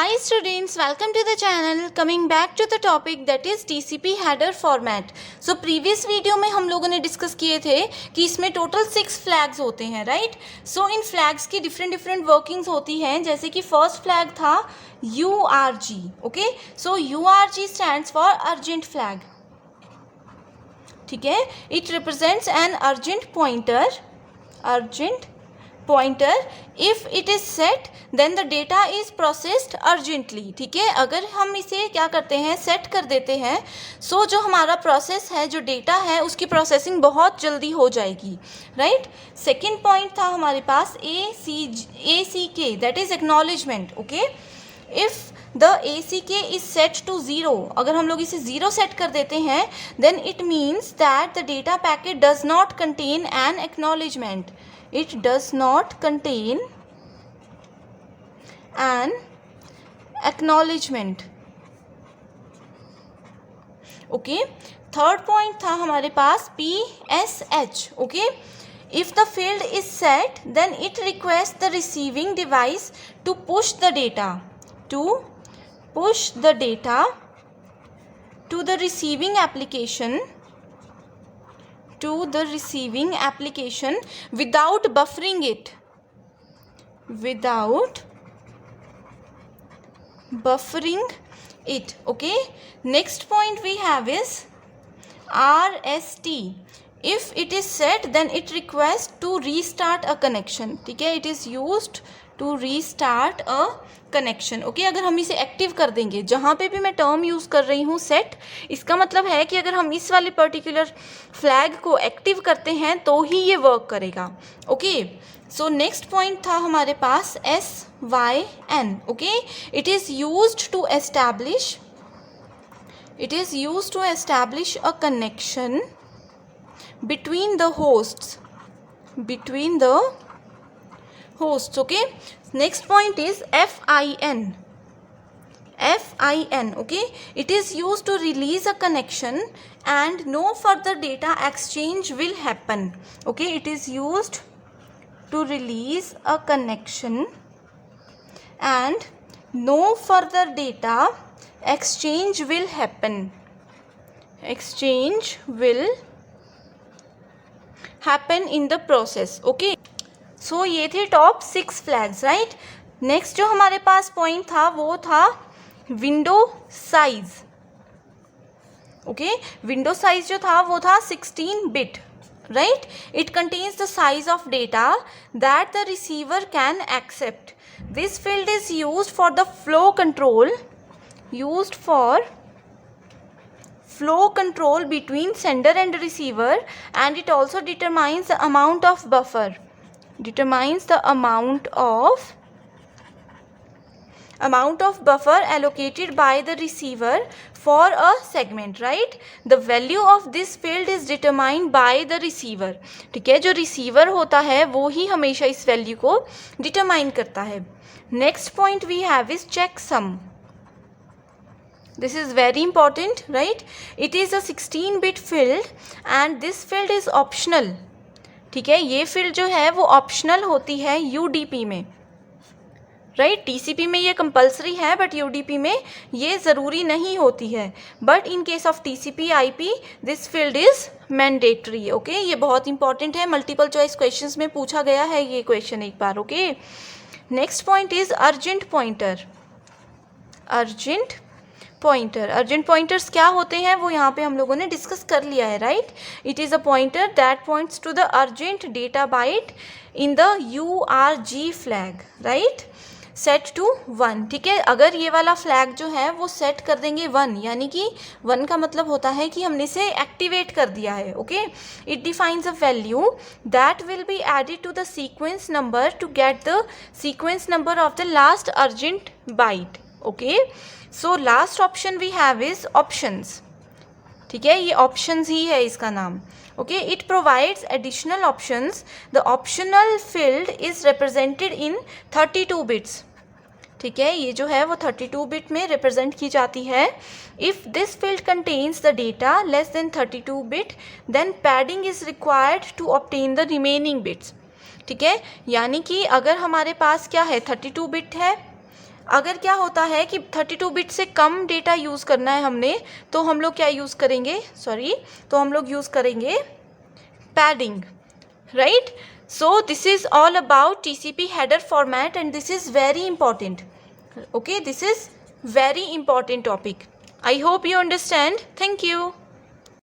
Hi students, welcome to the channel. Coming back to the topic that is TCP header format. So previous video में हम लोगों ने discuss किए थे कि इसमें टोटल 6 फ्लैग्स होते हैं, राइट? सो इन फ्लैग्स की डिफरेंट वर्किंग्स होती हैं, जैसे कि फर्स्ट फ्लैग था URG. Okay, so URG stands for urgent flag. ठीक है, it represents an urgent pointer. If it is set then the data is processed urgently. ठीक है, अगर हम इसे क्या करते हैं, सेट कर देते हैं, सो जो हमारा प्रोसेस है, जो डेटा है, उसकी प्रोसेसिंग बहुत जल्दी हो जाएगी, राइट? सेकेंड पॉइंट था हमारे पास ACK, that is acknowledgement. Okay, if the ACK is set to 0, अगर हम लोग इसे 0 सेट कर देते हैं, then it means that the data packet does not contain an acknowledgement. It does not contain an acknowledgement. Okay, third point था हमारे पास PSH. Okay, if the field is set then it requests the receiving device to push the data to the receiving application without buffering it. Okay, next point we have is RST. If it is set then it requests to restart a connection. ठीक है, it is used to restart a connection. Okay, अगर हम इसे active कर देंगे, जहाँ पे भी मैं टर्म यूज़ कर रही हूँ सेट, इसका मतलब है कि अगर हम इस वाले पर्टिकुलर फ्लैग को एक्टिव करते हैं तो ही ये वर्क करेगा. ओके, सो नेक्स्ट पॉइंट था हमारे पास SYN. Okay, it is used to establish a connection between the hosts. Okay, next point is FIN. Okay, it is used to release a connection and no further data exchange will happen. Okay, it is used to release a connection and no further data exchange will happen. In the process. Okay, सो ये थे top 6 flags, right? Next जो हमारे पास point था वो था window size. Okay, window size जो था वो था 16 bit, right? It contains the size of data that the receiver can accept. This field is used for the flow control between sender and receiver, and it also determines the amount of buffer allocated by the receiver for a segment, right? The value of this field is determined by the receiver. ठीक है, जो receiver होता है वो ही हमेशा इस value को determine करता है. Next point we have is checksum. This is very important, right? It is a 16-bit field and this field is optional. ठीक है, ये फील्ड जो है वो ऑप्शनल होती है UDP में, राइट? TCP में ये कंपलसरी है बट UDP में ये ज़रूरी नहीं होती है. But in case of TCP IP this field is mandatory. Okay, ये बहुत इंपॉर्टेंट है, मल्टीपल चॉइस क्वेश्चंस में पूछा गया है ये क्वेश्चन एक बार. Okay, next point is urgent pointers क्या होते हैं वो यहाँ पे हम लोगों ने डिस्कस कर लिया है, right? It is a pointer that points to the urgent data byte in the URG flag, right? Set to 1. ठीक है, अगर ये वाला फ्लैग जो है वो सेट कर देंगे 1, यानी कि 1 का मतलब होता है कि हमने इसे एक्टिवेट कर दिया है. Okay, it defines a value that will be added to the sequence number to get the sequence number of the last urgent byte. Okay, so last option we have is options. ठीक है, ये options ही है इसका नाम. Okay, it provides additional options. The optional field is represented in 32 bits. ठीक है, ये जो है वो 32 बिट में रिप्रेजेंट की जाती है. If this field contains the data less than 32 bit then padding is required to obtain the remaining bits. ठीक है, यानी कि अगर हमारे पास क्या है 32 बिट है अगर क्या होता है कि 32 बिट से कम डेटा यूज़ करना है हमने, तो हम लोग क्या यूज़ करेंगे, तो हम लोग यूज़ करेंगे padding, right. So this is all about TCP header format and this is very important. Okay, this is very important topic. I hope you understand. Thank you.